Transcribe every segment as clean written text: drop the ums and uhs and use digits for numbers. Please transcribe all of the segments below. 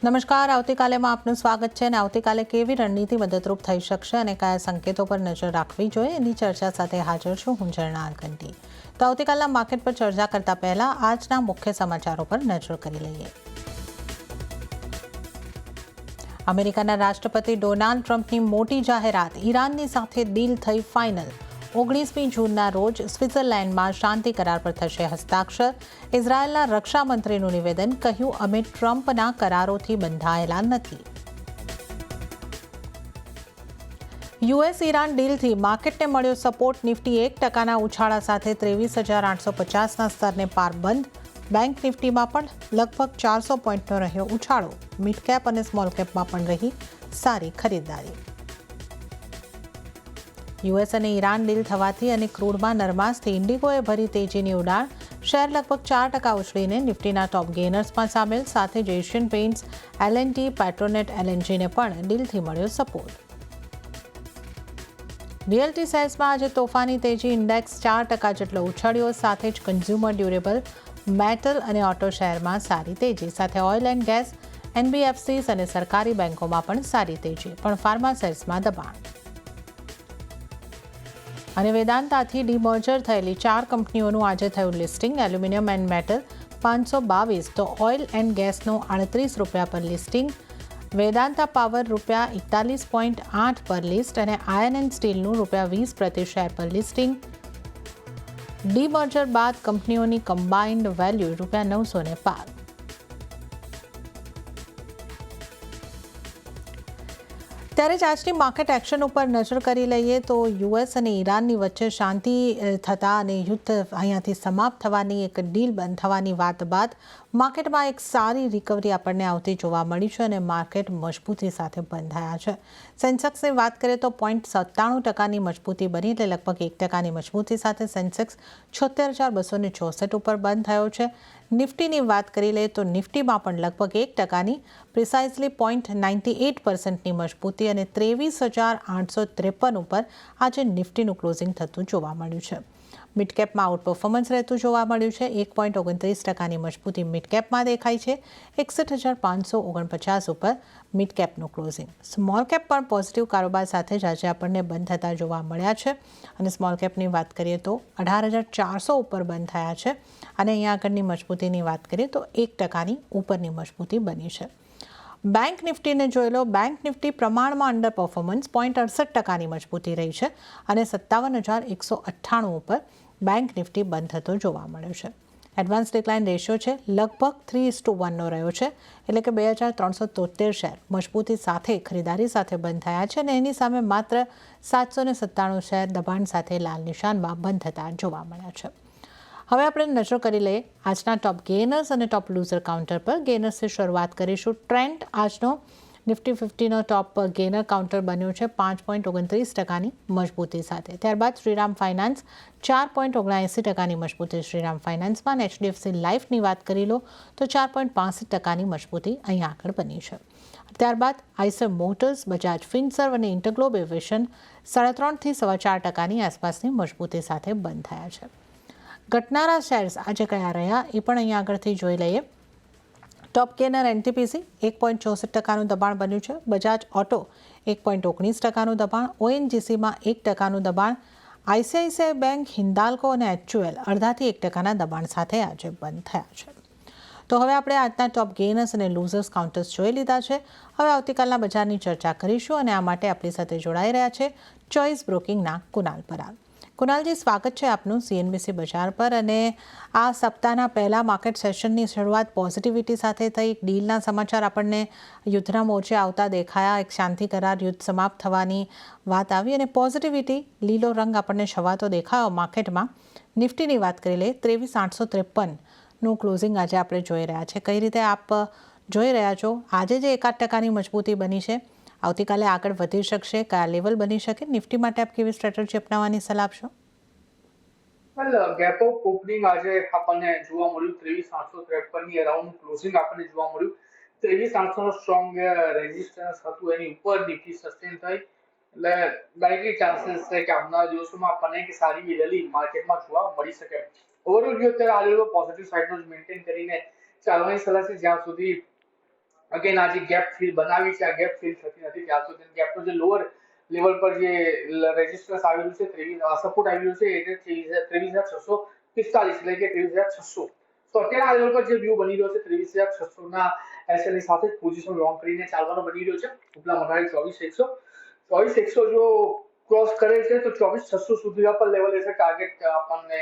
નમસ્કાર, આવતીકાલેમાં આપનું સ્વાગત છે અને આવતીકાલે કેવી રણનીતિ મદદરૂપ થઈ શકશે અને કયા સંકેતો પર નજર રાખવી જોઈએ એની ચર્ચા સાથે હાજર છું હું ઝરણા આલકંટી। તો આવતીકાલના માર્કેટ પર ચર્ચા કરતા પહેલા આજના મુખ્ય સમાચારો પર નજર કરી લઈએ। અમેરિકાના રાષ્ટ્રપતિ ડોનાલ્ડ ટ્રમ્પની મોટી જાહેરાત, ઈરાનની સાથે ડીલ થઈ ફાઇનલ। 19મી જૂનના રોજ સ્વિટ્ઝરલેન્ડમાં શાંતિ કરાર પર થશે હસ્તાક્ષર। ઇઝરાયેલના રક્ષામંત્રીનું નિવેદન, કહ્યું અમે ટ્રમ્પના કરારોથી બંધાયેલા નથી। યુએસ ઈરાન ડીલથી માર્કેટને મળ્યો સપોર્ટ, નિફ્ટી 1%ના ઉછાળા સાથે 23,850ના સ્તરને પાર બંધ। બેંક નિફ્ટીમાં પણ લગભગ 400 પોઈન્ટનો રહ્યો ઉછાળો। મિડ કેપ અને સ્મોલ કેપમાં પણ રહી સારી ખરીદદારી। યુએસ અને ઈરાન ડીલ થવાથી અને ક્રૂડમાં નરમાશથી ઇન્ડિગોએ ભરી તેજીની ઉડાણ। શેર લગભગ 4% ઉછળીને નિફ્ટીના ટોપ ગેનર્સમાં સામેલ, સાથે જ એશિયન પેઇન્ટ્સ, એલએનટી, પેટ્રોનેટ એલએનજીને પણ ડીલથી મળ્યો સપોર્ટ। રિયલ્ટી સેલ્સમાં આજે તોફાની તેજી, ઇન્ડેક્સ 4% જેટલો ઉછળ્યો, સાથે જ કન્ઝ્યુમર ડ્યુરેબલ, મેટલ અને ઓટો શેરમાં સારી તેજી, સાથે ઓઇલ એન્ડ ગેસ, એનબીએફસીસ અને સરકારી બેંકોમાં પણ સારી તેજી, પણ ફાર્મા શેર્સમાં દબાણ। અને વેદાંતાથી ડીમર્જર થયેલી 4 કંપનીઓનું આજે થયું લિસ્ટિંગ। એલ્યુમિનિયમ એન્ડ મેટલ 522, તો ઓઇલ એન્ડ ગેસનું 38 રૂપિયા પર લિસ્ટિંગ। વેદાંતા પાવર ₹41.8 પર લિસ્ટ અને આયર્ન એન્ડ સ્ટીલનું ₹20 પ્રતિ શેર પર લિસ્ટિંગ। ડીમર્જર બાદ કંપનીઓની કમ્બાઇન્ડ વેલ્યુ ₹900 પાર। ત્યારે જ આજની માર્કેટ એક્શન ઉપર નજર કરી લઈએ તો યુએસ અને ઈરાનની વચ્ચે શાંતિ થતાં અને યુદ્ધ અહીંયાથી સમાપ્ત થવાની, એક ડીલ બંધ થવાની વાત બાદ માર્કેટમાં એક સારી રિકવરી આપણને આવતી જોવા મળી છે અને માર્કેટ મજબૂતી સાથે બંધ થયા છે। સેન્સેક્સની વાત કરીએ તો 0.97%ની મજબૂતી બની, એટલે લગભગ 1%ની મજબૂતી સાથે સેન્સેક્સ 76,264 ઉપર બંધ થયો છે। નિફ્ટીની વાત કરી લઈએ તો નિફ્ટીમાં પણ લગભગ 1%ની, પ્રિસાઇઝલી 0.98%ની મજબૂતી અને 23,853 ઉપર આજે નિફ્ટીનું ક્લોઝિંગ થતું જોવા મળ્યું છે। મિડ કેપમાં આઉટ પરફોર્મન્સ રહેતું જોવા મળ્યું છે। 1.29%ની મજબૂતી મિડ કેપમાં દેખાય છે, 61,549 ઉપર મિડ કેપનું ક્લોઝિંગ। સ્મોલ કેપ પણ પોઝિટિવ કારોબાર સાથે જ આજે આપણને બંધ થતા જોવા મળ્યા છે અને સ્મોલ કેપની વાત કરીએ તો 18,400 ઉપર બંધ થયા છે અને અહીંયા આગળની મજબૂતીની વાત કરીએ તો 1%ની ઉપરની મજબૂતી બની છે। બેંક નિફ્ટીને જોઈ લો, બેંક નિફ્ટી પ્રમાણમાં અંડર પરફોર્મન્સ, 0.68%ની મજબૂતી રહી છે અને 57,198 ઉપર બેંક નિફ્ટી બંધ થતો જોવા મળ્યો છે। એડવાન્સ ડિક્લાઇન રેશિયો છે લગભગ 3:1નો રહ્યો છે, એટલે કે 2,373 શેર મજબૂતી સાથે ખરીદારી સાથે બંધ થયા છે અને એની સામે માત્ર 797 શેર દબાણ સાથે લાલ નિશાનમાં બંધ થતા જોવા મળ્યા છે। હવે આપણે નજર કરી લઈએ આજના ટોપ ગેનર્સ અને ટોપ લૂઝર કાઉન્ટર પર। ગેનર્સથી શરૂઆત કરીશું। ટ્રેન્ડ આજનો નિફ્ટી 50નો ટોપ ગેનર કાઉન્ટર બન્યો છે 5.29%ની મજબૂતી સાથે। ત્યારબાદ શ્રીરામ ફાઇનાન્સ 4.79%ની મજબૂતી શ્રીરામ ફાઇનાન્સમાં અને એચડીએફસી લાઇફની વાત કરી લો તો 4.65%ની મજબૂતી અહીં આગળ બની છે। ત્યારબાદ આઈસર મોટર્સ, બજાજ ફિનસર્વ અને ઇન્ટરગ્લોબ એવિએશન 3.5% થી 4.25%ની આસપાસની મજબૂતી સાથે બંધ થયા છે। ઘટનારા શેર્સ આજે કયા રહ્યા એ પણ અહીંયા આગળથી જોઈ લઈએ। ટોપ ગેનર એનટીપીસી 1.64%નું દબાણ બન્યું છે। બજાજ ઓટો 1.19%નું દબાણ, ઓએનજીસીમાં 1%નું દબાણ, આઈસીઆઈસીઆઈ બેંક, હિન્દાલ્કો અને એચયુએલ 0.5% દબાણ સાથે આજે બંધ થયા છે। તો હવે આપણે આજના ટોપ ગેનર્સ અને લૂઝર્સ કાઉન્ટર્સ જોઈ લીધા છે। હવે આવતીકાલના બજારની ચર્ચા કરીશું અને આ માટે આપણી સાથે જોડાઈ રહ્યા છે ચોઇસ બ્રોકિંગના કુનાલ પરાગ। કુનાલજી, સ્વાગત છે આપનું સીએનબીસી બજાર પર। અને આ સપ્તાહના પહેલા માર્કેટ સેશનની શરૂઆત પોઝિટિવિટી સાથે થઈ, એક ડીલના સમાચાર આપણને યુદ્ધના મોરચે આવતા દેખાયા, એક શાંતિ કરાર, યુદ્ધ સમાપ્ત થવાની વાત આવી અને પોઝિટિવિટી, લીલો રંગ આપણને છવાતો દેખાયો માર્કેટમાં। નિફ્ટીની વાત કરી લઈએ 23,853નું ક્લોઝિંગ આજે આપણે જોઈ રહ્યા છે। કઈ રીતે આપ જોઈ રહ્યા છો આજે જે 1% મજબૂતી બની છે, આવતીકાલે આગળ વધી શકશે, કયા લેવલ બની શકે, નિફ્ટી માટે આપ કેવી સ્ટ્રેટેજી અપનાવવાની સલાહ આપશો? ગેપ ઓફ ઓપનિંગ આજે આપણને જોવા મળ્યું 23,853ની અરાઉન્ડ ક્લોઝિંગ આપણને જોવા મળ્યું। 23,800નો સ્ટ્રોંગ રેઝિસ્ટન્સ હતું, એની ઉપર નિફ્ટી સસ્ટેન થઈ, એટલે લાઇકલી ચાન્સીસ છે કે આવનારા દિવસોમાં આપણને એક સારી રેલી માર્કેટમાં જોવા મળી શકે। ઓવરઓલ જો અત્યારે આ લેવલ પોઝિટિવ સાઇડ મેન્ટેન કરીને ચાલવાની સલાહ છે, જ્યાં સુધી અગેન આ જે ગેપ ફિલ બનાવી છે, આ ગેપ ફિલ થતી નથી. ત્યાં સુધી ગેપનો જે લોઅર લેવલ પર જે રેઝિસ્ટન્સ આવેલું છે, સપોર્ટ આવેલું છે, એટલે 23,645 એટલે કે 23,600. તો અત્યારે આ લેવલ પર જે વ્યૂ બની રહ્યો છે 23,600 ના એસએલ ની સાથે પોઝિશન લોંગ કરીને ચાલવાનો બની રહ્યો છે. ઉપલા મટાડી 24,100 જો ક્રોસ કરે છે તો 24,600 સુધી પર લેવલ છે ટાર્ગેટ આપણને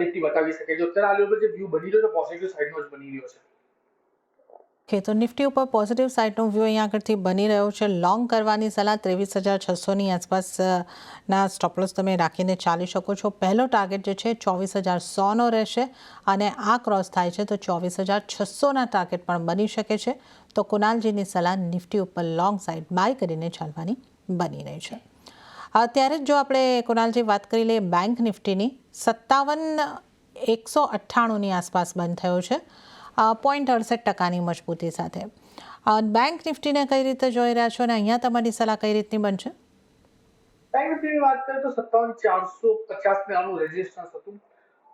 નિફ્ટી બતાવી શકે છે. અત્યારે આ લેવલ પર જે વ્યૂ બની રહ્યો છે પોઝિટિવ સાઈડનો જ બની રહ્યો છે. ઓકે, તો નિફ્ટી ઉપર પોઝિટિવ સાઇડનો વ્યૂ અહીંયા આગળથી બની રહ્યો છે. લોંગ કરવાની સલાહ 23,600ની આસપાસના સ્ટોપલોસ તમે રાખીને ચાલી શકો છો. પહેલો ટાર્ગેટ જે છે 24,100નો રહેશે અને આ ક્રોસ થાય છે તો 24,600ના ટાર્ગેટ પણ બની શકે છે. તો કુનાલજીની સલાહ નિફ્ટી ઉપર લોંગ સાઇડ બાય કરીને ચાલવાની બની રહી છે. અત્યારે જો આપણે કુનાલજી વાત કરી લઈએ બેંક નિફ્ટીની, 57,198ની આસપાસ બંધ થયો છે 0.68%ની મજબૂતી સાથે. બેંક નિફ્ટીને કઈ રીતે જોઈ રહ્યા છો અને અહીંયા તમારી સલાહ કઈ રીતની બનશે? બેંક નિફ્ટીની વાત કરીએ તો 57,450 આનું રેઝિસ્ટન્સ હતું.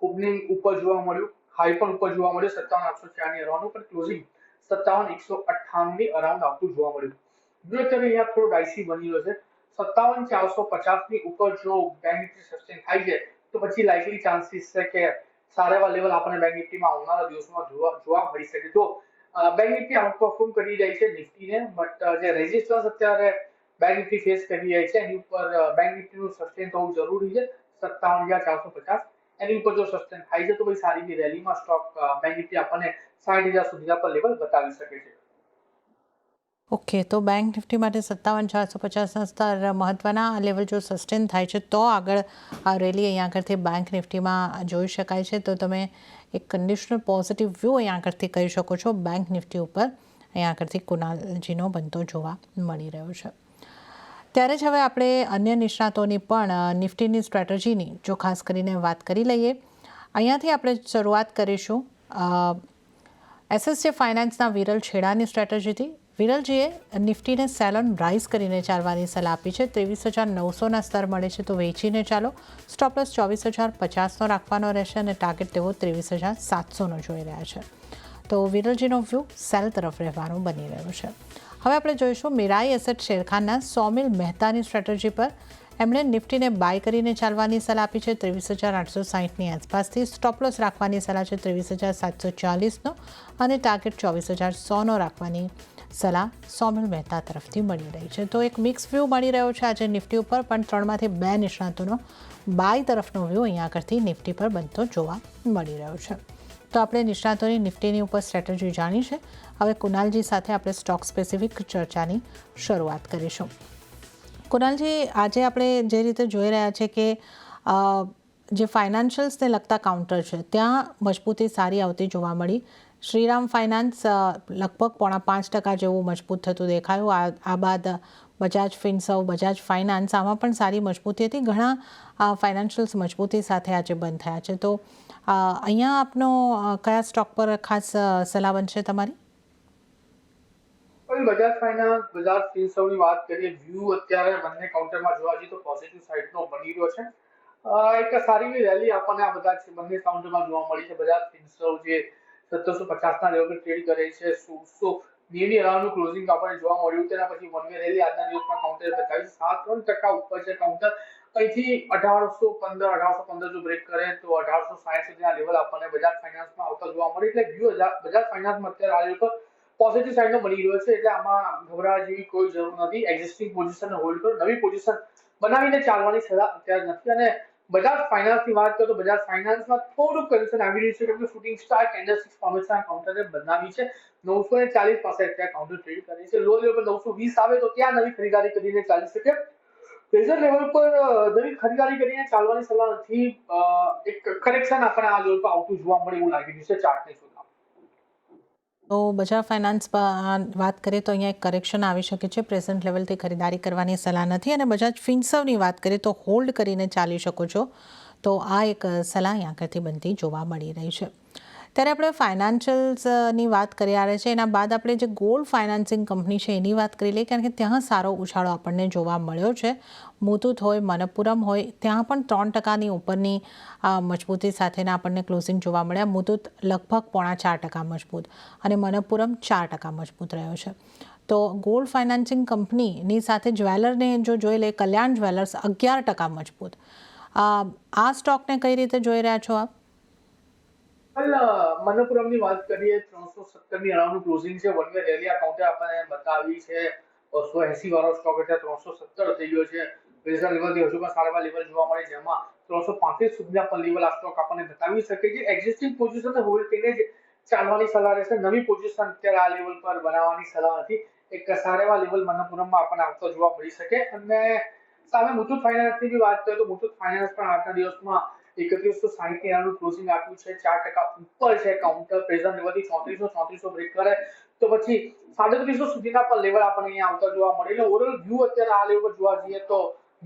ઓપનિંગ ઉપર જોવા મળ્યું, હાઈ પણ ઉપર જોવા મળ્યું 57,804ની અરાઉન્ડ, પણ ક્લોઝિંગ 57,198ની અરાઉન્ડ આવતું જોવા મળ્યું. જો અત્યારે અહીંયા થોડો ડાઇસી બની રહ્યો છે. 57,450ની ઉપર જો બેંક નિફ્ટી સસ્ટેન થાય છે તો પછી લાઇકલી ચાન્સીસ છે કે સારા એવા લેવલ આપણને બેંક નિફ્ટીમાં આવનારા દિવસોમાં જોવા મળી શકે. તો બેંક નિફ્ટી આઉટપરફોર્મ કરી રહી છે નિફ્ટીને, બટ જે રેઝિસ્ટન્સ અત્યારે બેંક નિફ્ટી ફેસ કરી રહી છે એની ઉપર બેંક નિફ્ટીનું સસ્ટેન થવું જરૂરી છે 57,450. એની ઉપર જો સસ્ટેન થાય છે તો પછી સારી એવી રેલીમાં સ્ટોક બેંક નિફ્ટી આપણને 60,000 સુધીના પર લેવલ બતાવી શકે છે. ઓકે, તો બેંક નિફ્ટી માટે 57,450ના સ્તર મહત્વના. આ લેવલ જો સસ્ટેન થાય છે તો આગળ આ રેલી અહીંયા આગળથી બેંક નિફ્ટીમાં જોઈ શકાય છે. તો તમે એક કન્ડિશનલ પોઝિટિવ વ્યૂ અહીંયા આગળથી કહી શકો છો બેંક નિફ્ટી ઉપર અહીંયા આગળથી કુનાલજીનો બનતો જોવા મળી રહ્યો છે. ત્યારે જ હવે આપણે અન્ય નિષ્ણાતોની પણ નિફ્ટીની સ્ટ્રેટેજીની જો ખાસ કરીને વાત કરી લઈએ. અહીંયાથી આપણે શરૂઆત કરીશું એસએસજે ફાઇનાન્સના વિરલ છેડાની સ્ટ્રેટેજીથી. વિરલજીએ નિફ્ટીને સેલ ઓન રાઇઝ કરીને ચાલવાની સલાહ આપી છે. 23,900ના સ્તર મળે છે તો વેચીને ચાલો. સ્ટોપલોસ 24,050નો રાખવાનો રહેશે અને ટાર્ગેટ તેઓ 23,700નો જોઈ રહ્યા છે. તો વિરલજીનો વ્યૂ સેલ તરફ રહેવાનું બની રહ્યું છે. હવે આપણે જોઈશું મીરાઈ એસેટ શેરખાનના સોમિલ મહેતાની સ્ટ્રેટેજી પર. એમણે નિફ્ટીને બાય કરીને ચાલવાની સલાહ આપી છે 23,860ની આસપાસથી. સ્ટોપલોસ રાખવાની સલાહ છે 23,740નો અને ટાર્ગેટ 24,100નો રાખવાની સલાહ સોમિલ મહેતા તરફથી મળી રહી છે. તો એક મિક્સ વ્યૂ મળી રહ્યો છે આજે નિફ્ટી ઉપર, પણ 3માંથી 2 નિષ્ણાતોનો બાય તરફનો વ્યૂ અહીંયા આગળથી નિફ્ટી પર બનતો જોવા મળી રહ્યો છે. તો આપણે નિષ્ણાતોની નિફ્ટીની ઉપર સ્ટ્રેટેજી જાણી છે. હવે કુનાલજી સાથે આપણે સ્ટોક સ્પેસિફિક ચર્ચાની શરૂઆત કરીશું. કુનાલજી, આજે આપણે જે રીતે જોઈ રહ્યા છે કે જે ફાઇનાન્શિયલ્સને લગતા કાઉન્ટર છે ત્યાં મજબૂતી સારી આવતી જોવા મળી. શ્રીરામ ફાઇનાન્સ લગભગ 5.5% જેવું મજબૂત થતું દેખાયું. આ બાદ બજાજ ફિનસર્વ, બજાજ ફાઇનાન્સ આમાં પણ સારી મજબૂતી હતી. ઘણા ફાઇનાન્શિયલ્સ મજબૂતી સાથે આજે બંધ થયા છે. તો અહીંયા આપનો કયા સ્ટોક પર ખાસ સલાહ બનશે તમારી? બજાજ ફાઇનાન્સ, બજાજ ફિનસર્વની વાત કરીએ, વ્યૂ અત્યારે બંને કાઉન્ટરમાં જોવા જઈએ તો પોઝિટિવ સાઈડનો બની રહ્યો છે. એક સારી એવી રેલી આપણને આ બધા બંને કાઉન્ટરમાં જોવા મળી છે. બજાજ ફિનસર્વ જે 1750ના લેવલ પર ટ્રેડ કરે છે, 1690ની અરાઉન્ડનું ક્લોઝિંગ આપણને જોવા મળ્યું. તેના પછી વન વે રેલી આજના દિવસમાં કાઉન્ટરે બતાવી 7.3% ઉપર છે કાઉન્ટર. અહીંથી 1815 જો બ્રેક કરે તો 1860 સુધીના લેવલ આપણને બજાજ ફાઇનાન્સમાં આવતા જોવા મળે. એટલે વ્યૂ બજાજ ફાઇનાન્સમાં અત્યારે આ લેવલ પર પોઝિટિવ સાઈડનો બની રહ્યો છે. એટલે આમાં ગભરાવા જેવી કોઈ જરૂર નથી. એક્ઝિસ્ટિંગ પોઝિશનને હોલ્ડ કરો, નવી પોઝિશન બનાવીને ચાલવાની સલાહ અત્યારે નથી. અને બજાજ ફાઇનાન્સની વાત કરીએ તો બજાજ ફાઇનાન્સમાં થોડુંક કન્સર્ન આવી રહ્યું છે કેમ કે શૂટિંગ સ્ટાર કેન્ડલસ્ટિક ફોર્મેશનના કાઉન્ટરે બનાવી છે. 940 પાસે અત્યારે કાઉન્ટર ટ્રેડ કરે છે. લો લેવલ પર 920 આવે તો ત્યાં નવી ખરીદારી કરીને ચાલી શકે. પ્રેઝન્ટ લેવલ પર નવી ખરીદારી કરીને ચાલવાની સલાહ નથી. એક કરેક્શન આપણને આ લેવલ પર આવતું જોવા મળે એવું લાગી રહ્યું છે ચાર્ટની સુધાર. તો બજાજ ફાઇનાન્સ વાત કરીએ તો અહીંયા એક કરેક્શન આવી શકે છે. પ્રેઝન્ટ લેવલથી ખરીદારી કરવાની સલાહ નથી. અને બજાજ ફિનસર્વની વાત કરીએ તો હોલ્ડ કરીને ચાલી શકો છો. તો આ એક સલાહ અહીંયા આગળથી બનતી જોવા મળી રહી છે. ત્યારે આપણે ફાઇનાન્શિયલ્સની વાત કરી રહ્યા છે, એના બાદ આપણે જે ગોલ્ડ ફાઇનાન્સિંગ કંપની છે એની વાત કરી લઈએ, કારણ કે ત્યાં સારો ઉછાળો આપણને જોવા મળ્યો છે. મુથુટ હોય, મનપ્પુરમ હોય, ત્યાં પણ 3% ઉપરની મજબૂતી સાથેના આપણને ક્લોઝિંગ જોવા મળ્યા. મુથુટ લગભગ 4.5% મજબૂત અને મનપ્પુરમ 4% મજબૂત રહ્યો છે. તો ગોલ્ડ ફાઇનાન્સિંગ કંપનીની સાથે જ્વેલરને જો જોઈ લે, કલ્યાણ જ્વેલર્સ 11% મજબૂત. આ સ્ટોકને કઈ રીતે જોઈ રહ્યા છો આપ? મનપ્પુરમની વાત કરીએ, 370 અરાઉન્ડ ક્લોઝિંગ છે. વન વે રેલી આ કાઉન્ટર આપણને બતાવી છે. 280 વાળો સ્ટોક એટલે 370 થઈ ગયો છે. પ્રેશર લેવલથી હજુ પણ સારા લેવલ જોવા મળે, જેમાં 335 સુધીના પણ લેવલ આ સ્ટોક આપણને બતાવી શકે છે. એક્ઝિસ્ટિંગ પોઝિશનને હોલ્ડ કરીને જ ચાલવાની સલાહ રહેશે. નવી પોઝિશન અત્યારે આ લેવલ પર બનાવવાની સલાહ નથી. એક સારા લેવલ મનપ્પુરમમાં આપણને આવતો જોવા મળી શકે. અને સામે મુથુટ ફાઇનાન્સની બી વાત કરીએ તો મુથુટ ફાઇનાન્સ પણ આજના દિવસમાં 3160 નું ક્લોઝિંગ આપ્યું છે. 4% ઉપર છે. કાઉન્ટર પ્રેઝન્ટ લેવલથી 3400 બ્રેક કરે તો પછી 350 સુધીના પણ લેવલ આપણને અહીંયા આવતા જોવા મળે. એટલે ઓવરઓલ વ્યૂ અત્યારે આ લેવલ પર જોવા જઈએ તો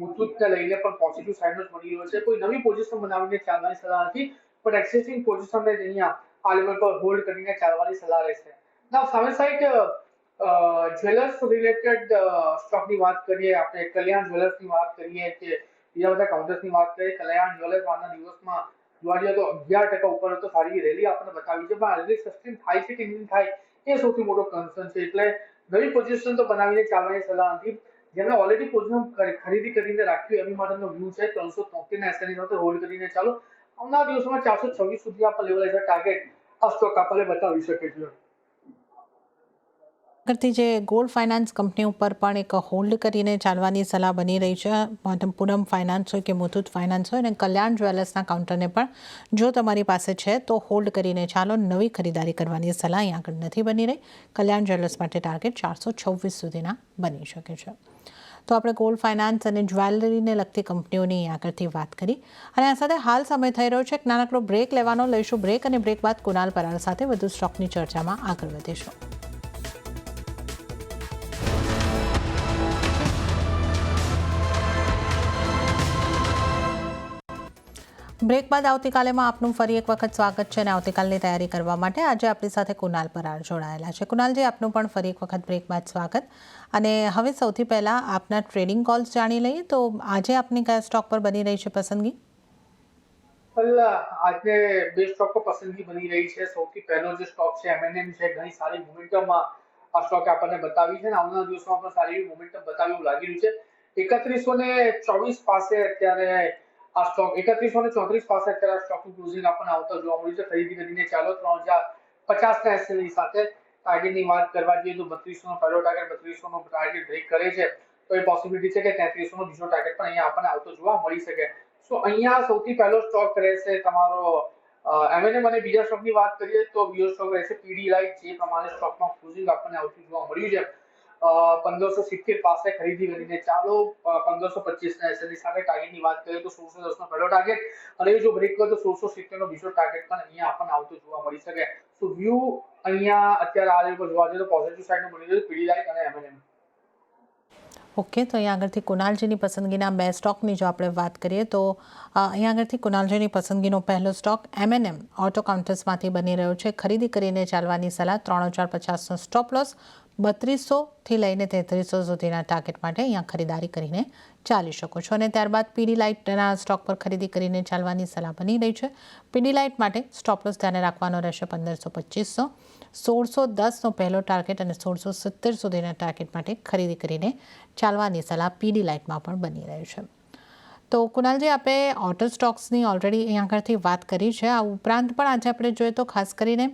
મુથુટને લઈને પણ પોઝિટિવ સાઇડ જ મળી રહ્યો છે. કોઈ નવી પોઝિશન બનાવીને ચાલવાની સલાહ નથી, પણ એક્ઝિસ્ટિંગ પોઝિશનને અહીંયા આ લેવલ પર હોલ્ડ કરીને ચાલવાની સલાહ રહેશે. ના સામે સાઈડ જ્વેલર્સ રિલેટેડ સ્ટોકની વાત કરીએ, આપણે કલ્યાણ જ્વેલર્સની વાત કરીએ કે બીજા બધા કાઉન્ટર્સની વાત કરીએ. કલ્યાણ જ્વેલર્સ આજના દિવસમાં જોવા જઈએ તો 11% ઉપર તો સારી રેલી આપણને બતાવી છે, પણ રેલી સસ્ટેન થાય છે કે નહીં થાય એ સૌથી મોટો કન્સર્ન છે. એટલે નવી પોઝિશન તો બનાવીને ચાલવાની સલાહ નથી. જેમણે ઓલરેડી પોઝિશન ખરીદી કરીને રાખ્યું એની માટેનો વ્યૂ છે 373 ના એસએનની સાથે હોલ્ડ કરીને ચાલો. આવનારા દિવસોમાં 426 સુધી આપણે લેવલ એઝ અ ટાર્ગેટ આ સ્ટોક આપણને બતાવી શકે છે. આગળથી જે ગોલ્ડ ફાઇનાન્સ કંપની ઉપર પણ એક હોલ્ડ કરીને ચાલવાની સલાહ બની રહી છે. મનપ્પુરમ ફાઇનાન્સ હોય કે મુથુટ ફાઇનાન્સ હોય, અને કલ્યાણ જ્વેલર્સના કાઉન્ટરને પણ જો તમારી પાસે છે તો હોલ્ડ કરીને ચાલો. નવી ખરીદારી કરવાની સલાહ અહીં આગળ નથી બની રહી. કલ્યાણ જ્વેલર્સ માટે ટાર્ગેટ 426 સુધીના બની શકે છે. તો આપણે ગોલ્ડ ફાઇનાન્સ અને જ્વેલરીને લગતી કંપનીઓની આગળથી વાત કરી, અને આ સાથે હાલ સમય થઈ રહ્યો છે એક નાનકડો બ્રેક લેવાનો. લઈશું બ્રેક, અને બ્રેક બાદ કુનાલ પરાળ સાથે વધુ સ્ટોકની ચર્ચામાં આગળ વધીશું. બ્રેક બાદ આવતીકાલેમાં આપનું ફરી એક વખત સ્વાગત છે. અને આવતીકાલની તૈયારી કરવા માટે આજે આપણી સાથે કુનાલ પરાળ જોડાયેલા છે. કુનાલજી, આપનું પણ ફરી એક વખત બ્રેક બાદ સ્વાગત. અને હવે સૌથી પહેલાં આપના ટ્રેડિંગ કોલ્સ જાણી લઈએ. તો આજે આપની કયા સ્ટોક પર બની રહી છે પસંદગી? આજે બે સ્ટોક પર પસંદગી બની રહી છે. સૌથી પહેલો જે સ્ટોક છે એમએનએમ છે. ઘણી સારી મોમેન્ટમમાં આ સ્ટોક આપણને બતાવી છે, અને આવનારા દિવસોમાં પણ સારી મોમેન્ટમ બતાવી એવું લાગી રહ્યું છે. 3124 પાસે અત્યારે આ સ્ટોક 3134 પાસે અત્યારે આ સ્ટોકનું ક્લોઝિંગ આપણને આવતા જોવા મળ્યું છે. ખરીદી કરીને ચાલો 3050 ના એસએલની સાથે. ટાર્ગેટની વાત કરવા જઈએ તો 3200 નો પહેલો ટાર્ગેટ, 3200 નો ટાર્ગેટ બ્રેક કરે છે તો એ પોસિબિલિટી છે કે 3300 નો બીજો ટાર્ગેટ પણ અહીંયા આપણને આવતો જોવા મળી શકે. સો અહીંયા સૌથી પહેલો સ્ટોક રહેશે તમારો એમએનએમ. અને બીજા સ્ટોકની વાત કરીએ તો બીજો સ્ટોક રહેશે પીડીલાઇટ. જે પ્રમાણે સ્ટોકમાં ક્લોઝિંગ આપણને આવતું જોવા મળ્યું છે 1570 પાસે ખરીદી કરીને ચાલો. 1525 ના એસએલની સાથે ટાર્ગેટની વાત કરીએ તો 1610 નો પહેલો ટાર્ગેટ, અને જો બ્રેક કરે તો 1670 નો બીજો ટાર્ગેટ પણ અહીંયા આપણને આવતો જોવા મળી શકે. સો વ્યૂ અહીંયા અત્યારે આ લેવલ પર જોવા જઈએ તો પોઝિટિવ સાઈડનો મળી રહ્યો છે પીડીલાઇટ અને એમએનએમ. ઓકે, તો અહીંયા આગળથી કુનાલજીની પસંદગીના બે સ્ટોકની જો આપણે વાત કરીએ તો અહીંયા આગળથી કુનાલજીની પસંદગીનો પહેલો સ્ટોક એમએનએમ ઓટો કાઉન્ટર્સમાંથી બની રહ્યો છે. ખરીદી કરીને ચાલવાની સલાહ. 3050નો સ્ટોપ લોસ, 3200થી લઈને 3300 સુધીના ટાર્ગેટ માટે અહીંયા ખરીદારી કરીને ચાલી શકો છો. અને ત્યારબાદ પીડીલાઇટના સ્ટોક પર ખરીદી કરીને ચાલવાની સલાહ બની રહી છે. પીડીલાઇટ માટે સ્ટોપ લોસ ધ્યાને રાખવાનો રહેશે 1525નો, 1610નો પહેલો ટાર્ગેટ અને 1670 સુધીના ટાર્ગેટ માટે ખરીદી કરીને ચાલવાની સલાહ પીડીલાઇટમાં પણ બની રહી છે. તો કુનાલજી, આપણે ઓટો સ્ટોક્સની ઓલરેડી અહીંયા આગળથી વાત કરી છે. આ ઉપરાંત પણ આજે આપણે જોઈએ તો ખાસ કરીને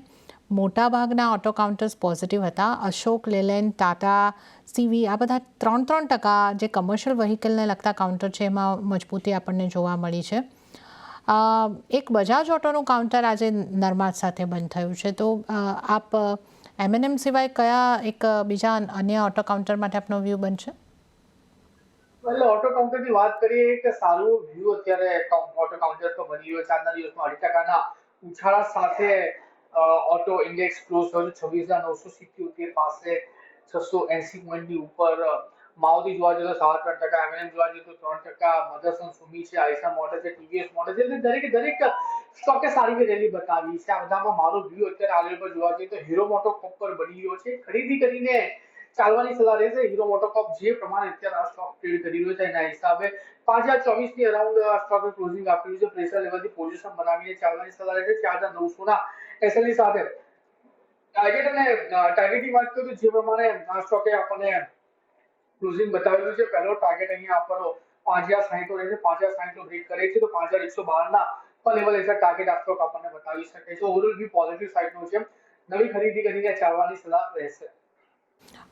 મોટાભાગના ઓટો કાઉન્ટર્સ પોઝિટિવ હતા. અશોક લેલેન્ડ, ટાટા, સીવી આ બધા 3% જે કમર્શિયલ વ્હીકલને લગતા કાઉન્ટર છે એમાં મજબૂતી આપણને જોવા મળી છે. એક બજાજ ઓટોનું કાઉન્ટર આજે નરમાશ સાથે બંધ થયું છે. તો આપ એમએનએમ સિવાય કયા એક બીજા અન્ય ઓટો કાઉન્ટર માટે આપનો વ્યૂ બનશે? એટલે ઓટો કાઉન્ટરની વાત કરીએ કે સારું વ્યૂ અત્યારે ઓટો કાઉન્ટર પર બની રહ્યો છે. આજના દિવસમાં 2.5%ના ઉછાળા સાથે ઓટો ઇન્ડેક્સ ક્લોઝ થયો છે 26,977 પાસે, 680 પોઈન્ટની ઉપર. મારુતિ જોવા જઈએ તો 3.5%, એમએનએમ જોવા જઈએ તો 3%, મધરસન સુમી છે, આઈશર મોટર છે, ટીવીએસ મોટર છે. એટલે દરેક સ્ટોકે સારી રેલી બતાવી છે. આ બધામાં મારો વ્યૂ અત્યારે આ લેવલ પર જોવા જઈએ તો હીરો મોટોકોર્પ પર બની રહ્યો છે. ખરીદી કરીને ચાલવાની સલાહ રહેશે. હીરો મોટોકોર્પ જે પ્રમાણે અત્યારે આ સ્ટોક ટ્રેડ કરી રહ્યો છે એના હિસાબે 5024 ની અરાઉન્ડ આ સ્ટોકે ક્લોઝિંગ આપ્યું છે. પ્રેશર લેવલથી પોઝિશન બનાવીને ચાલવાની સલાહ રહેશે. 4900 ના એસએલની સાથે ટાર્ગેટ અને ટાર્ગેટની વાત કરું તો જે પ્રમાણે આ સ્ટોકે આપણને ક્લોઝિંગ બતાવેલું છે. પહેલો ટાર્ગેટ અહીંયા આપણો 5060 રહેશે. 5060 બ્રેક કરે છે તો 5112 ના પર લેવલ એઝ ટાર્ગેટ આ સ્ટોક આપણને બતાવી શકે છે. ઓવરઓલ વ્યૂ પોઝિટિવ સાઇડનો છે. નવી ખરીદી કરીને ચાલવાની સલાહ રહેશે.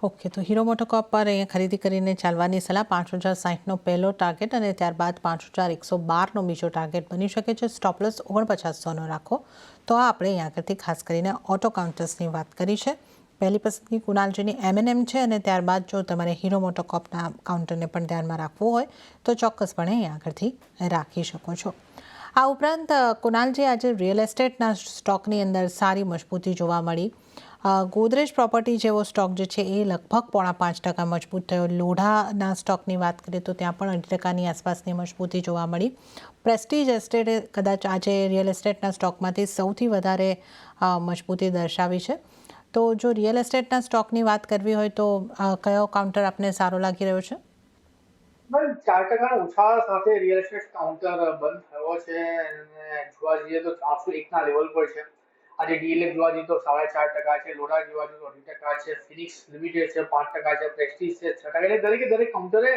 ઓકે, તો હીરો મોટોકોર્પ પર અહીંયા ખરીદી કરીને ચાલવાની સલાહ. 5060નો પહેલો ટાર્ગેટ અને ત્યારબાદ 5112નો બીજો ટાર્ગેટ બની શકે છે. સ્ટોપલોસ 4900નો રાખો. તો આ આપણે અહીંયા આગળથી ખાસ કરીને ઓટો કાઉન્ટર્સની વાત કરી છે. પહેલી પસંદગી કુણાલજીની M&M છે અને ત્યારબાદ જો તમારે હીરો મોટોકોર્પના કાઉન્ટરને પણ ધ્યાનમાં રાખવું હોય તો ચોક્કસપણે અહીંયા આગળથી રાખી શકો છો. આ ઉપરાંત કુણાલજી આજે રિયલ એસ્ટેટના સ્ટોકની અંદર સારી મજબૂતી જોવા મળી. ગોદરેજ પ્રોપર્ટી જેવો સ્ટોક જે છે એ લગભગ 4.5% મજબૂત થયો. લોઢાના સ્ટોકની વાત કરીએ તો ત્યાં પણ 8%ની આસપાસની મજબૂતી જોવા મળી. પ્રેસ્ટીજ એસ્ટેટે કદાચ આજે રિયલ એસ્ટેટના સ્ટોકમાંથી સૌથી વધારે મજબૂતી દર્શાવી છે. તો જો રિયલ એસ્ટેટના સ્ટોકની વાત કરવી હોય તો કયો કાઉન્ટર આપને સારો લાગી રહ્યો છે? 4% ઉછાળ સાથે રિયલ એસ્ટેટ કાઉન્ટર બંધ થયો છે અને જોવા જઈએ તો 401 ના લેવલ પર છે. આજે ડીએલએફ જોવા જઈએ તો 4.5% છે. લોડા જોવા જઈએ તો 2% છે. ફિનિક્સ લિમિટેડ છે 5% છે. પ્રેસ્ટીજ છે 6%. એટલે દરેક કાઉન્ટરે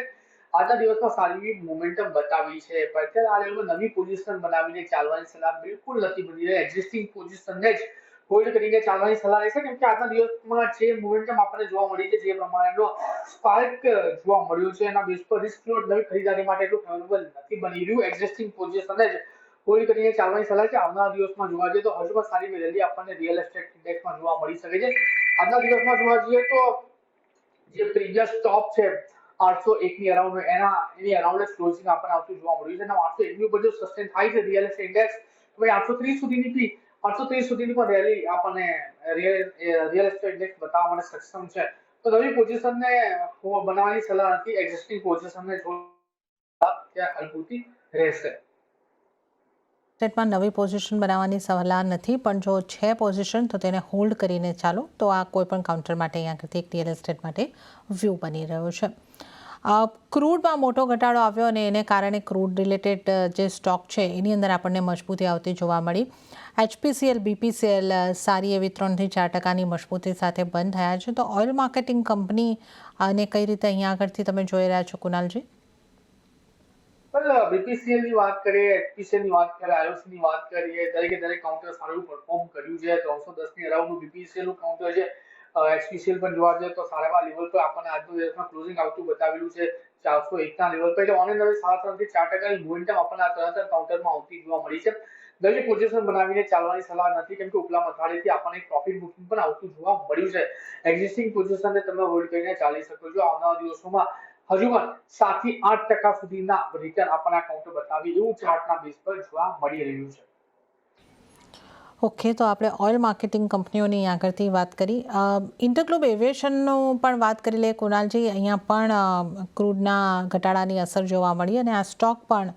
આજના દિવસમાં સારી મોમેન્ટમ બતાવી છે. પણ અત્યારે આ લેવલમાં નવી પોઝિશન બનાવીને ચાલવાની સલાહ બિલકુલ નથી બની રહી. એક્ઝિસ્ટિંગ પોઝિશનને જ હોલ્ડ કરીને ચાલવાની સલાહ રહેશે. કેમ કે આજના દિવસમાં જે મોમેન્ટમ આપણને જોવા મળી છે જે પ્રમાણેનો સ્પાર્ક જોવા મળ્યું છે એના બેઝ પર રિસ્ક લોડ નવી ખરીદારી માટે એટલું ફેવરેબલ નથી બની રહ્યું. એક્ઝિસ્ટિંગ પોઝિશન જ હોલ્ડ કરીને ચાલવાની સલાહ છે. આવનારા દિવસમાં જોવા જઈએ તો હજુ પણ સારી રેલી આપણને રિયલ એસ્ટેટ ઇન્ડેક્સમાં જોવા મળી શકે છે. આજના દિવસમાં જોવા જઈએ તો જે પ્રીવિયસ ટોપ છે 801 ની અરાઉન્ડ એની અરાઉન્ડ જ ક્લોઝિંગ આપણને આવતું જોવા મળ્યું છે. અને 801 ની ઉપર જો સસ્ટેન થાય છે રિયલ એસ્ટેટ ઇન્ડેક્સ તો 830 સુધીની બી 830 સુધીની પણ રેલી આપણને રિયલ એસ્ટેટ ઇન્ડેક્સ બતાવવા માટે સક્ષમ છે. તો નવી પોઝિશનને બનાવવાની સલાહ નથી. એક્ઝિસ્ટિંગ પોઝિશનને ત્યાં હલકુતી રહેશે. માર્કેટમાં નવી પોઝિશન બનાવવાની સલાહ નથી, પણ જો છે પોઝિશન તો તેને હોલ્ડ કરીને ચાલો. તો આ કોઈ પણ કાઉન્ટર માટે અહીંયાથી એક રિયલ એસ્ટેટ માટે વ્યૂ બની રહ્યો છે. ક્રૂડમાં મોટો ઘટાડો આવ્યો અને એને કારણે ક્રૂડ રિલેટેડ જે સ્ટોક છે એની અંદર આપણને મજબૂતી આવતી જોવા મળી. HPCL, BPCL સારી એવી 3-4%ની મજબૂતી સાથે બંધ થયા છે. તો ઓઇલ માર્કેટિંગ કંપની અને કઈ રીતે અહીંયા આગળથી તમે જોઈ રહ્યા છો કુણાલજી? બીપીસીએલ ની વાત કરીએ, એચપીસીએલ ની વાત કરીએ, આઈઓસી ની વાત કરીએ, દરેક કાઉન્ટર સારું પરફોર્મ કર્યું છે. 310 ની અરાઉન્ડ બીપીસીએલ નું કાઉન્ટર છે. એચપીસીએલ પણ જોવા જઈએ તો સારા લેવલ પર આપણને આજના દિવસમાં ક્લોઝિંગ આવતું બતાવેલું છે 401 ના લેવલ પર. એટલે ઓન એન્ડ 7.5% મોમેન્ટમ આપણને આ ત્રણ કાઉન્ટરમાં આવતી જોવા મળી છે. નવી પોઝિશન બનાવીને ચાલવાની સલાહ નથી. કેમ કે ઉપલા મથાળેથી આપણને પ્રોફિટ બુકિંગ પણ આવતું જોવા મળ્યું છે. એક્ઝિસ્ટિંગ પોઝિશનને તમે હોલ્ડ કરીને ચાલી શકો છો. આવનારા દિવસોમાં હજુ પણ 7 થી 8% સુધીના રિટર્ન આપણને કાઉન્ટર બતાવી એવું ચાર્ટના બેઝ પર જોવા મળી રહ્યું છે. ઓકે, તો આપણે ઓઇલ માર્કેટિંગ કંપનીઓની આગળથી વાત કરી. ઇન્ટરગ્લોબ એવિએશનનો પણ વાત કરી લઈએ કુણાલજી. અહીંયા પણ ક્રૂડના ઘટાડાની અસર જોવા મળી અને આ સ્ટોક પણ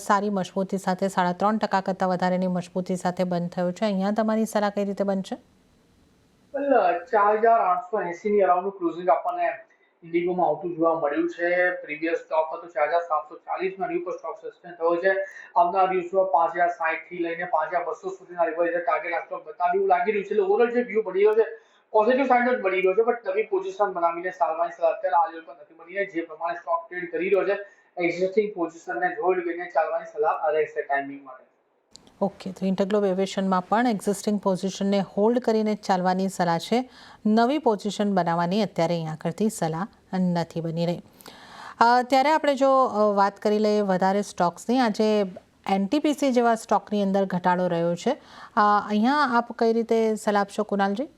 સારી મજબૂતી સાથે 3.5% કરતાં વધારેની મજબૂતી સાથે બંધ થયો છે. અહીંયા તમારી સલાહ કઈ રીતે બનશે? 4880 ની અરાઉન્ડ ક્લોઝિંગ આપણને ઇન્ડિગોમાં આવતું જોવા મળ્યું છે. પ્રીવિયસ સ્ટોક હતો 4740 ના ઉપર સ્ટોક સસ્ટેન થયો છે. આવનારા દિવસોમાં 5060 થી લઈને 5200 સુધીના લેવલ ટાર્ગેટ આ સ્ટોક બતાવ્યું લાગી રહ્યું છે. એટલે ઓવરઓલ જે વ્યૂ બની રહ્યો છે પોઝિટિવ સાઇડ જ બની રહ્યો છે. બટ નવી પોઝિશન બનાવીને ચાલવાની સલાહ અત્યારે આ લેવલ પર નથી બની રહી. જે પ્રમાણે સ્ટોક ટ્રેડ કરી રહ્યો છે એક્ઝિસ્ટિંગ પોઝિશનને હોલ્ડ કરીને ચાલવાની સલાહ રહેશે ટાઈમિંગ માટે. ઓકે, તો ઇન્ટરગ્લોબ એવિએશનમાં પણ એક્ઝિસ્ટિંગ પોઝિશનને હોલ્ડ કરીને ચાલવાની સલાહ છે. નવી પોઝિશન બનાવવાની અત્યારે અહીંયા આગળથી સલાહ નથી બની રહી. ત્યારે આપણે જો વાત કરી લઈએ વધારે સ્ટોક્સની, આજે એનટીપીસી જેવા સ્ટોકની અંદર ઘટાડો રહ્યો છે. અહીંયા આપ કઈ રીતે સલાહ આપશો કુણાલજી?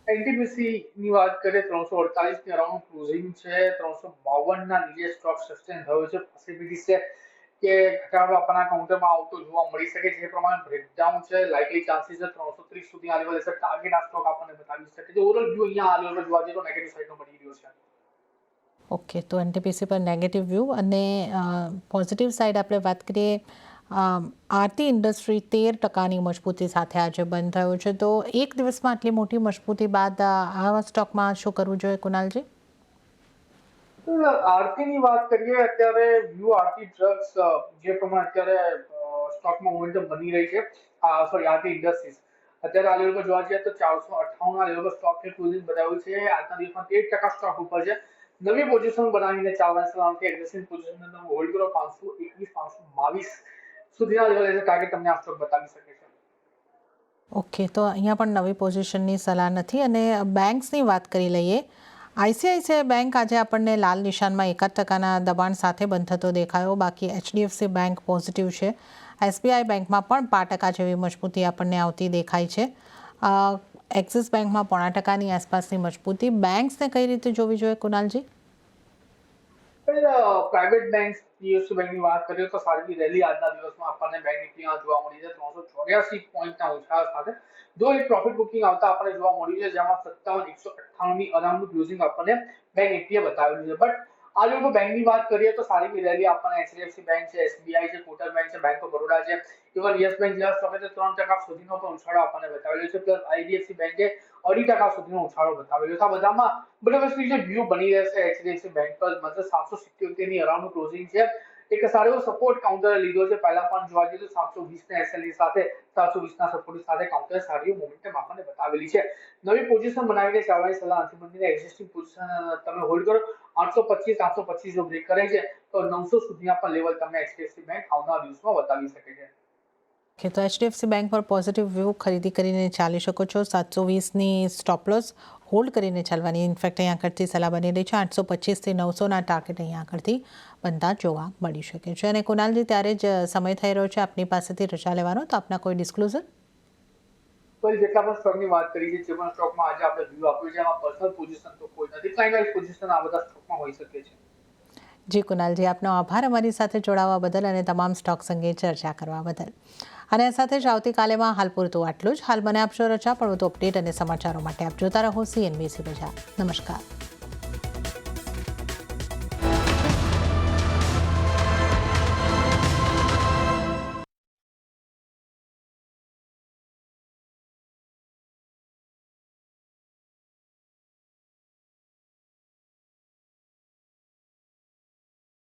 એનટીપીસી ની વાત કરીએ 348 ની અરાઉન્ડ ક્લોઝિંગ છે. 352 ના નીચે સ્ટોક સસ્ટેન થયો છે. પોસિબિલિટી છે કે ઘટાડો આપણા કાઉન્ટરમાં આવતો જોવા મળી શકે. જે પ્રમાણે બ્રેકડાઉન છે લાઇકલી ચાન્સીસ છે 330 સુધી આ લેવલ હશે ટાર્ગેટ આ સ્ટોક આપણને બતાવી શકે છે. ઓવરઓલ વ્યૂ અહીંયા આ લેવલ જોવા જઈએ તો નેગેટિવ સાઇડનો બની રહ્યો છે. ઓકે, તો એનટીપીસી પર નેગેટિવ વ્યૂ અને પોઝિટિવ સાઇડ આપણે વાત કરીએ આરતી ઇન્ડસ્ટ્રી 13% મજબૂતી સાથે આજે બંધ થયો છે. તો એક દિવસમાં આટલી મોટી મજબૂતી બાદ આવા સ્ટોકમાં શું કરવું જોઈએ કુનાલજી? આરતીની વાત કરીએ, અત્યારે વ્યૂ આરતી ડ્રગ્સ જે પ્રમાણે અત્યારે સ્ટોકમાં મોમેન્ટમ બની રહી છે, સોરી આરતી ઇન્ડસ્ટ્રીઝ અત્યારે આ લેવલ પર જોવા જઈએ તો 458 ના લેવલ પર સ્ટોકની ક્લોઝિંગ બનાવ્યું છે. આજના દિવસમાં 13% સ્ટોક ઉપર છે. નવી પોઝિશન બનાવીને ચાલવાની સલામતી એક્ઝિસ્ટિંગ પોઝિશન તમે હોલ્ડ કરો 521 522 સુધીના લેવલ એઝ ટાર્ગેટ તમને આ સ્ટોક બતાવી શકે છે. ઓકે, તો અહીંયા પણ નવી પોઝિશનની સલાહ નથી. અને બેંક્સની વાત કરી લઈએ. આઈસીઆઈસીઆઈ બેંક આજે આપણને લાલ નિશાનમાં 1% દબાણ સાથે બંધ થતો દેખાયો. બાકી એચડીએફસી બેંક પોઝિટિવ છે. એસબીઆઈ બેંકમાં પણ 5% જેવી મજબૂતી આપણને આવતી દેખાય છે. એક્સિસ બેંકમાં 0.5%ની આસપાસની મજબૂતી. બેંક્સને કઈ રીતે જોવી જોઈએ કુનાલજી? પ્રાઇવેટ બેંક પીએસયુ બેંકની વાત કરીએ તો સારી રેલી આજના દિવસમાં આપણને બેંક નિફ્ટીમાં જોવા મળી છે 384 પોઈન્ટના ઉછાળ સાથે. જો એક પ્રોફિટ બુકિંગ આવતા આપણને જોવા મળ્યું છે, જેમાં 57,198 ની અરાઉન્ડ ક્લોઝિંગ આપણને બેંક નિફ્ટીએ બતાવેલું છે. બટ આ લોકો બેંકની વાત કરીએ તો સારી રેલી આપણને એચડીએફસી બેંક છે, એસબીઆઈ છે, કોટક બેંક છે, બેંક ઓફ બરોડા છે, ઇવન યસ બેંક જેવા સ્ટોકે 3% સુધીનો પણ ઉછાળો આપણને બતાવેલો છે. પ્લસ આઈડીએફસી બેંકે 2.5% સુધીનો ઉછાળો બતાવેલો છે. આ બધામાં બધી જે વ્યૂ બની રહેશે એચડીએફસી બેંક પર મતલબ 777 ની અરાઉન્ડ ક્લોઝિંગ છે. એક સારો એવો સપોર્ટ કાઉન્ટરે લીધો છે. પહેલા પણ જોવા જઈએ તો 720 ના એસએલની સાથે 720 ના સપોર્ટ સાથે કાઉન્ટરે સારી મોમેન્ટમ આપણને બતાવેલી છે. નવી પોઝિશન બનાવીને ચાલવાની સલાહ નથી મળતી. એક્ઝિસ્ટિંગ પોઝિશન તમે હોલ્ડ કરો 825 જો બ્રેક કરે છે તો 900 સુધીના પણ લેવલ તમને એચડીએફસી બેંક આવનારા દિવસમાં બતાવી શકે છે. ઓકે, તો એચડીએફસી બેંક પર પોઝિટિવ વ્યૂ ખરીદી કરીને ચાલી શકો છો. 720ની સ્ટોપ લોસ હોલ્ડ કરીને ચાલવાની ઇનફેક્ટ અહીંયા આગળથી સલાહ બની રહી છે. 825થી 900ના ટાર્ગેટ અહીંયા આગળથી બનતા જોવા મળી શકે છે. અને કુનાલજી, ત્યારે જ સમય થઈ રહ્યો છે આપની પાસેથી રજા લેવાનો, તો આપના કોઈ ડિસ્ક્લોઝર? જેટલા પણ સ્ટોકની વાત કરી છે, જે પણ સ્ટોકમાં આજે આપણે વ્યૂ આપ્યું છે, એમાં પર્સનલ પોઝિશન તો કોઈ નથી. ફાઇનલ પોઝિશન આ બધા સ્ટોકમાં હોઈ શકે છે. જી કુનાલજી, આપનો આભાર અમારી સાથે જોડાવા બદલ અને તમામ સ્ટોક્સ અંગે ચર્ચા કરવા બદલ. અને સાથે જ આવતીકાલેમાં હાલ પૂરતું આટલું જ. હાલ મને આપશો રજા, પણ વધુ અપડેટ અને સમાચારો માટે આપ જોતા રહો CNBC બજાર. નમસ્કાર.